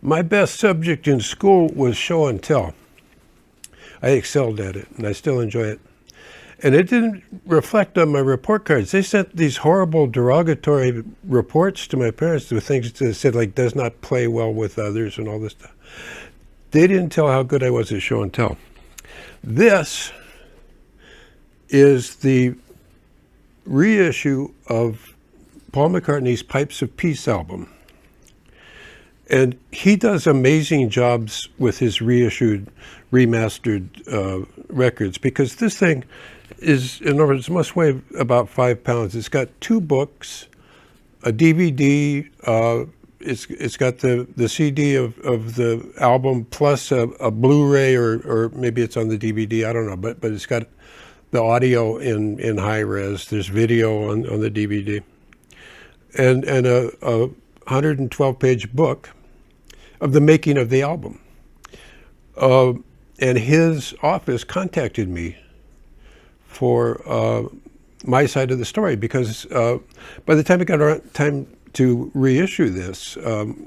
My best subject in school was show and tell. I excelled at it, and I still enjoy it. And it didn't reflect on my report cards. They sent these horrible derogatory reports to my parents with things that said, like, does not play well with others and all this stuff. They didn't tell how good I was at show and tell. This is the reissue of Paul McCartney's Pipes of Peace album. And he does amazing jobs with his reissued, remastered records, because this thing is, in other words, it must weigh about 5 pounds. It's got 2 books, a DVD, it's got the CD of the album plus a Blu-ray, or maybe it's on the DVD, I don't know, but it's got the audio in high res. There's video on the DVD. And a 112-page book of the making of the album. And his office contacted me for my side of the story, because by the time it got around time to reissue this,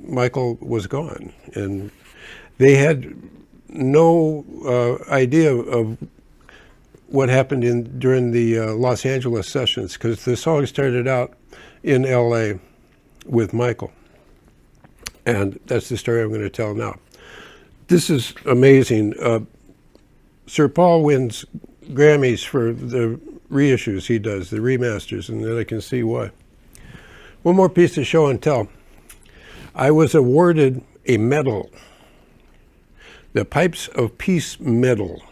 Michael was gone. And they had no idea of what happened during the Los Angeles sessions, because the song started out in LA with Michael. And that's the story I'm going to tell now. This is amazing. Sir Paul wins Grammys for the reissues he does, the remasters, and then I can see why. One more piece of show and tell. I was awarded a medal, the Pipes of Peace Medal,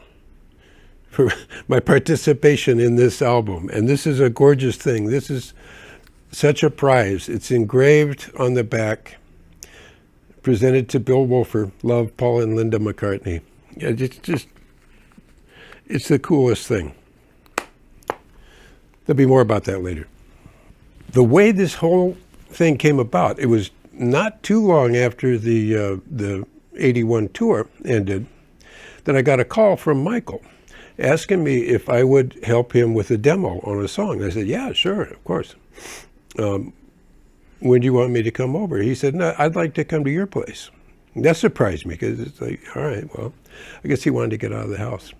for my participation in this album. And this is a gorgeous thing. This is such a prize. It's engraved on the back, presented to Bill Wolfer, love, Paul and Linda McCartney. It's the coolest thing. There'll be more about that later. The way this whole thing came about, it was not too long after the 81 tour ended that I got a call from Michael asking me if I would help him with a demo on a song. I said, yeah, sure, of course. When do you want me to come over? He said, no, I'd like to come to your place. And that surprised me, because it's like, all right, well, I guess he wanted to get out of the house.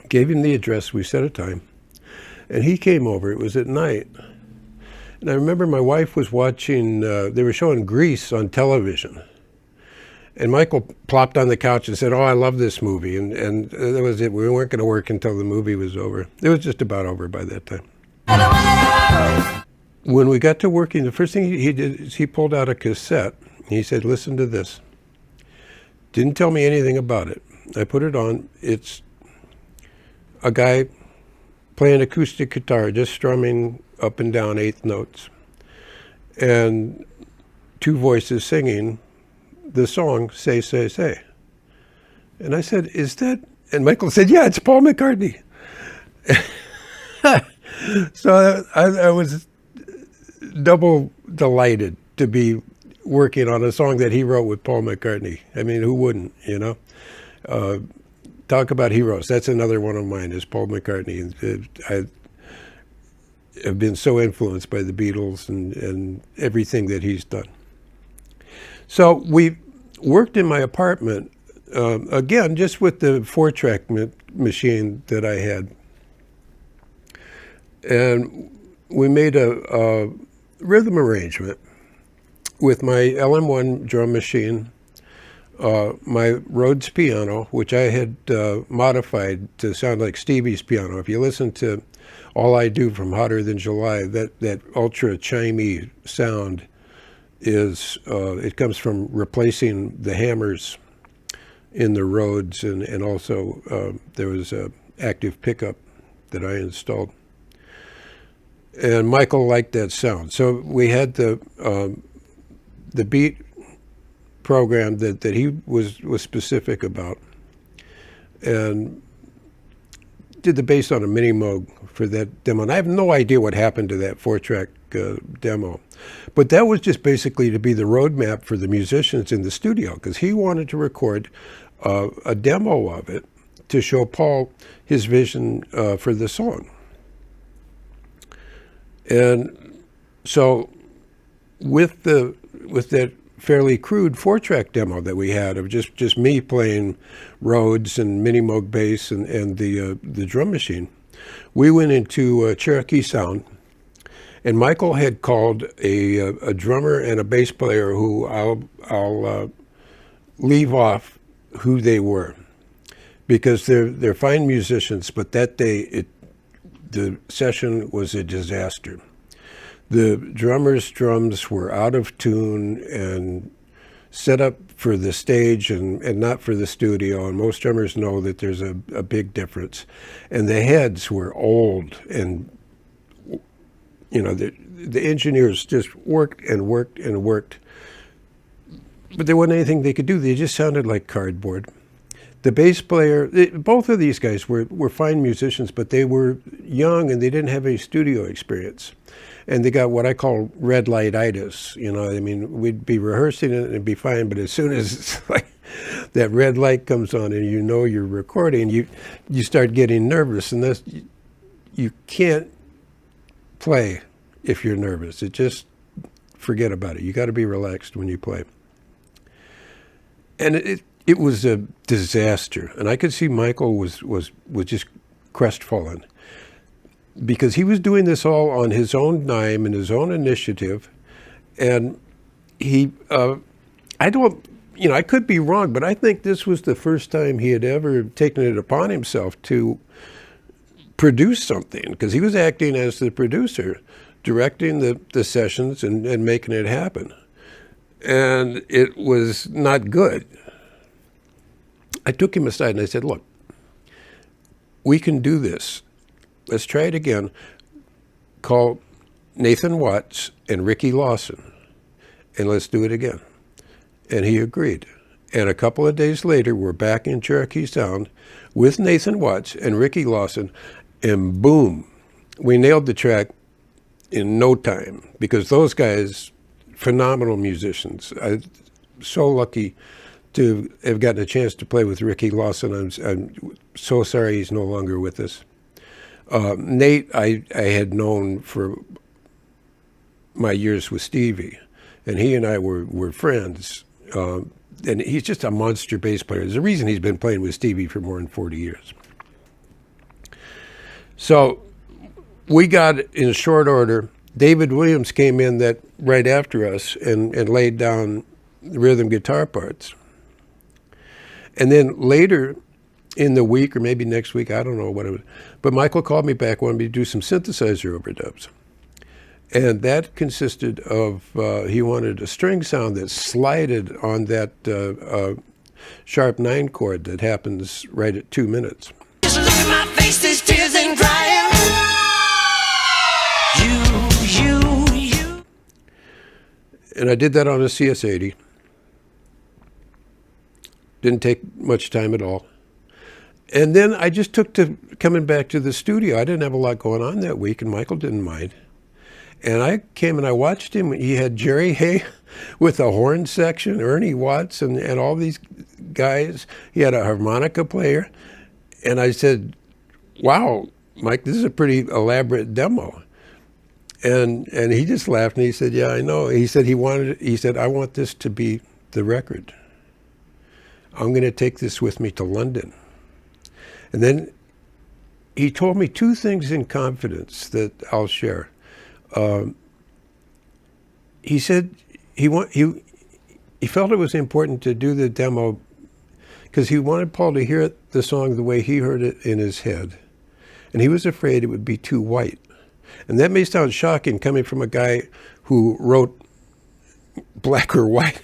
Gave him the address, we set a time, and he came over. It was at night. And I remember my wife was watching, they were showing Grease on television. And Michael plopped on the couch and said, oh, I love this movie. And that was it. We weren't going to work until the movie was over. It was just about over by that time. When we got to working, the first thing he did is he pulled out a cassette. He said, listen to this. Didn't tell me anything about it. I put it on. It's a guy playing acoustic guitar, just strumming up and down 8th notes, and 2 voices singing the song, Say, Say, Say. And I said, is that? And Michael said, yeah, it's Paul McCartney. So I was double delighted to be working on a song that he wrote with Paul McCartney. I mean, who wouldn't, you know? Talk about heroes. That's another one of mine, is Paul McCartney. I have been so influenced by the Beatles and everything that he's done. So we worked in my apartment, again, just with the 4-track machine that I had. And we made a rhythm arrangement with my LM-1 drum machine, my Rhodes piano, which I had modified to sound like Stevie's piano. If you listen to All I Do from Hotter Than July, that ultra chimey sound is, it comes from replacing the hammers in the Rhodes, and also there was an active pickup that I installed. And Michael liked that sound. So we had the beat program that he was specific about, and did the bass on a Minimoog for that demo. And I have no idea what happened to that 4-track demo. But that was just basically to be the roadmap for the musicians in the studio, because he wanted to record a demo of it to show Paul his vision for the song. And so with that fairly crude 4-track demo that we had of just me playing Rhodes and Minimoog bass and the drum machine. We went into Cherokee Sound, and Michael had called a drummer and a bass player who I'll leave off who they were, because they're fine musicians, but that day the session was a disaster. The drummer's drums were out of tune and set up for the stage and not for the studio, and most drummers know that there's a big difference. And the heads were old, and the engineers just worked and worked and worked, but there wasn't anything they could do. They just sounded like cardboard. The bass player, both of these guys were fine musicians, but they were young and they didn't have any studio experience. And they got what I call red light-itis. We'd be rehearsing it and it'd be fine, but as soon as it's like that red light comes on and you're recording, you start getting nervous, and you can't play if you're nervous. Forget about it. You got to be relaxed when you play. And it was a disaster, and I could see Michael was just crestfallen, because he was doing this all on his own dime and his own initiative, and he, I could be wrong, but I think this was the first time he had ever taken it upon himself to produce something, because he was acting as the producer, directing the sessions and making it happen, and it was not good. I took him aside and I said, look, we can do this. Let's try it again. Call Nathan Watts and Ricky Lawson, and let's do it again. And he agreed. And a couple of days later, we're back in Cherokee Sound with Nathan Watts and Ricky Lawson, and boom, we nailed the track in no time, because those guys, phenomenal musicians. I'm so lucky to have gotten a chance to play with Ricky Lawson. I'm so sorry he's no longer with us. Nate, I had known for my years with Stevie, and he and I were friends. And he's just a monster bass player. There's a reason he's been playing with Stevie for more than 40 years. So we got, in short order, David Williams came in that right after us and laid down rhythm guitar parts. And then later in the week, or maybe next week, I don't know what it was, but Michael called me back, wanted me to do some synthesizer overdubs. And that consisted of, he wanted a string sound that slided on that sharp 9 chord that happens right at 2 minutes. Just look at my face, there's tears and crying. You. And I did that on a CS80. Didn't take much time at all. And then I just took to coming back to the studio. I didn't have a lot going on that week, and Michael didn't mind. And I came and I watched him. He had Jerry Hay with a horn section, Ernie Watts, and all these guys. He had a harmonica player. And I said, wow, Mike, this is a pretty elaborate demo. And he just laughed, and he said, yeah, I know. He said I want this to be the record. I'm going to take this with me to London. And then he told me 2 things in confidence that I'll share. He said he felt it was important to do the demo because he wanted Paul to hear the song the way he heard it in his head. And he was afraid it would be too white. And that may sound shocking coming from a guy who wrote black or white.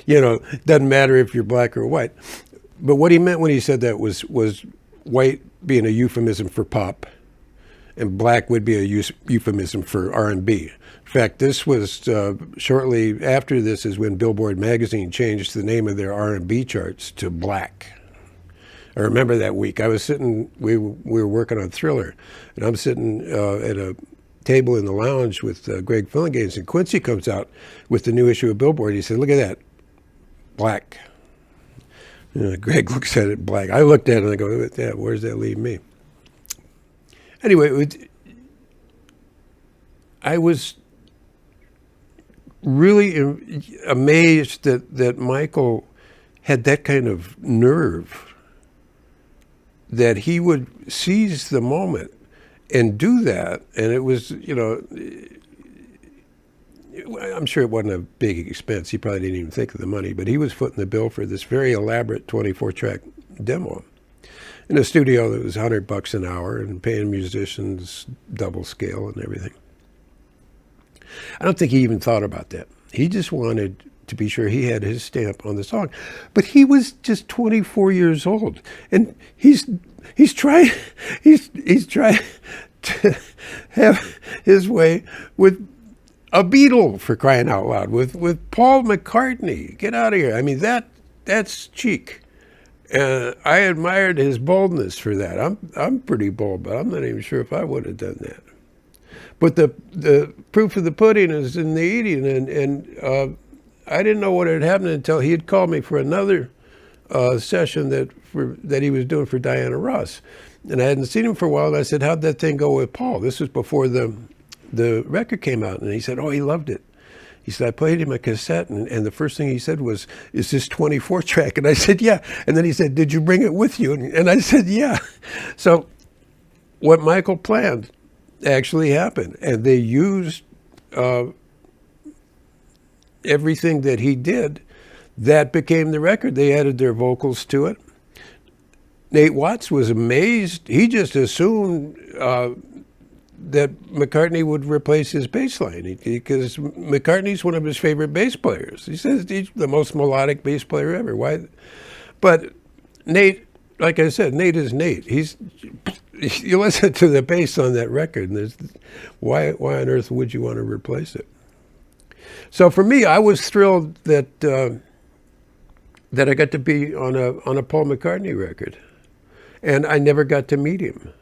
Doesn't matter if you're black or white. But what he meant when he said that was white being a euphemism for pop, and black would be a euphemism for R&B. In fact, this was shortly after this is when Billboard magazine changed the name of their R&B charts to black. I remember that week. I was sitting, we were working on Thriller, and I'm sitting at a table in the lounge with Greg Fillinganes, and Quincy comes out with the new issue of Billboard. He said, look at that, black. Greg looks at it, black. I looked at it and I go, yeah, where does that leave me? Anyway, I was really amazed that Michael had that kind of nerve, that he would seize the moment and do that. And it was, I'm sure it wasn't a big expense. He probably didn't even think of the money, but he was footing the bill for this very elaborate 24-track demo in a studio that was $100 an hour and paying musicians double scale and everything. I don't think he even thought about that. He just wanted to be sure he had his stamp on the song. But he was just 24 years old, and he's trying to have his way with a Beatle, for crying out loud, with Paul McCartney. Get out of here. I mean, that's cheek. And I admired his boldness for that. I'm pretty bold, but I'm not even sure if I would have done that. But the proof of the pudding is in the eating, and I didn't know what had happened until he had called me for another session that he was doing for Diana Ross, and I hadn't seen him for a while. And I said, "How'd that thing go with Paul?" This was before the record came out, and he said, "Oh, he loved it." He said, "I played him a cassette, and the first thing he said was, 'Is this 24-track?' And I said, 'Yeah.' And then he said, 'Did you bring it with you?' And I said, 'Yeah.' So what Michael planned actually happened, and they used everything that he did. That became the record. They added their vocals to it. Nate Watts was amazed. He just assumed that McCartney would replace his bass line, because McCartney's one of his favorite bass players. He says he's the most melodic bass player ever. Why? But Nate, like I said, Nate is Nate. You listen to the bass on that record, and why on earth would you want to replace it? So for me, I was thrilled that I got to be on a Paul McCartney record, and I never got to meet him.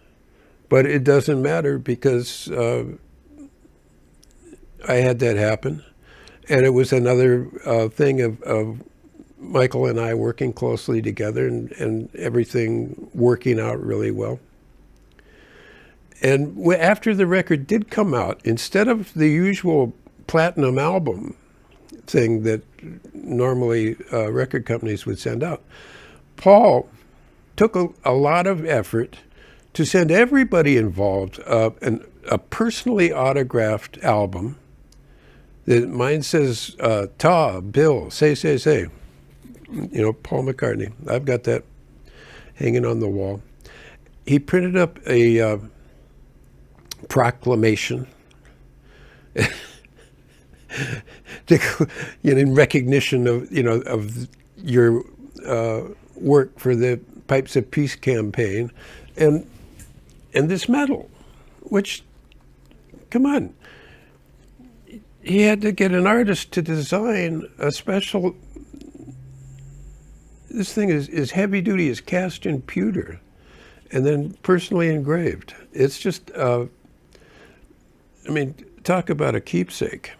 But it doesn't matter, because I had that happen, and it was another thing of Michael and I working closely together, and everything working out really well. And after the record did come out, instead of the usual platinum album thing that normally record companies would send out, Paul took a lot of effort to send everybody involved a personally autographed album. Mine says, "Ta, Bill, say. Paul McCartney. I've got that hanging on the wall. He printed up a proclamation in recognition of your work for the Pipes of Peace campaign, and this medal, which, come on, he had to get an artist to design a special. This thing is heavy duty, is cast in pewter, and then personally engraved. It's just, talk about a keepsake.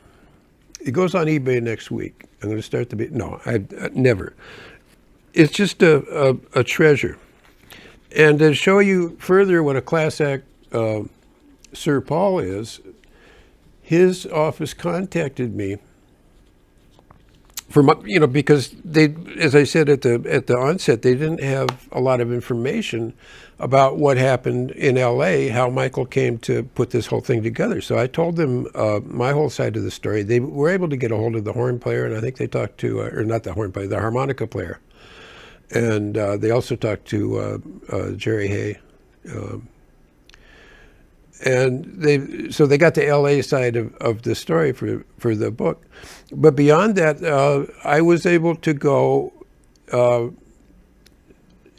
It goes on eBay next week. I'm going to start I never. It's just a treasure. And to show you further what a class act Sir Paul is, his office contacted me because they, as I said at the onset, they didn't have a lot of information about what happened in L.A., how Michael came to put this whole thing together. So I told them my whole side of the story. They were able to get a hold of the horn player, and I think they talked to, or not the horn player, the harmonica player. And they also talked to Jerry Hay. And they got the L.A. side of the story for the book. But beyond that, I was able to go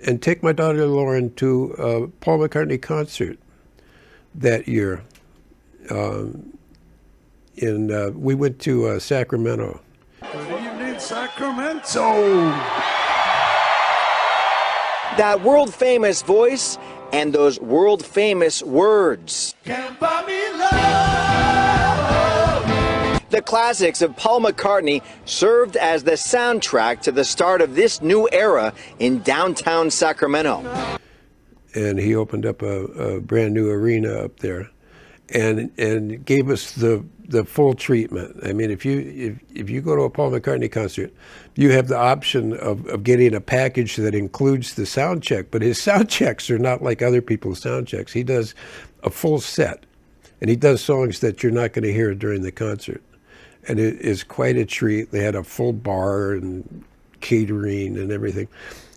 and take my daughter Lauren to a Paul McCartney concert that year. We went to Sacramento. Good evening, Sacramento. That world-famous voice and those world-famous words. Can't buy me love. The classics of Paul McCartney served as the soundtrack to the start of this new era in downtown Sacramento. And he opened up a brand new arena up there. and gave us the full treatment. I mean, if you go to a Paul McCartney concert, you have the option of getting a package that includes the sound check, but his sound checks are not like other people's sound checks. He does a full set, and he does songs that you're not going to hear during the concert. And it is quite a treat. They had a full bar and catering and everything.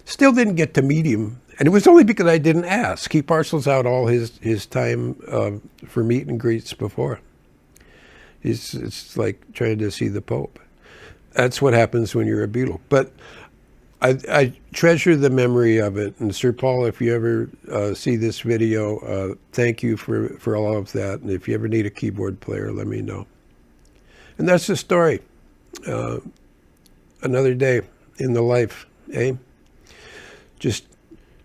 Still didn't get to meet him, and it was only because I didn't ask. He parcels out all his time for meet and greets before. It's like trying to see the Pope. That's what happens when you're a Beatle. But I treasure the memory of it. And Sir Paul, if you ever see this video, thank you for all of that. And if you ever need a keyboard player, let me know. And that's the story. Another day in the life, eh? Just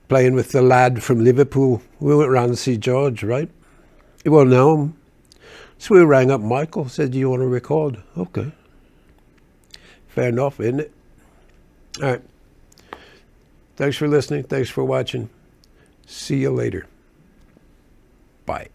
playing with the lad from Liverpool. We went round to see George, right? He won't know him. So we rang up Michael, said, do you want to record? Okay. Fair enough, isn't it? All right. Thanks for listening. Thanks for watching. See you later. Bye.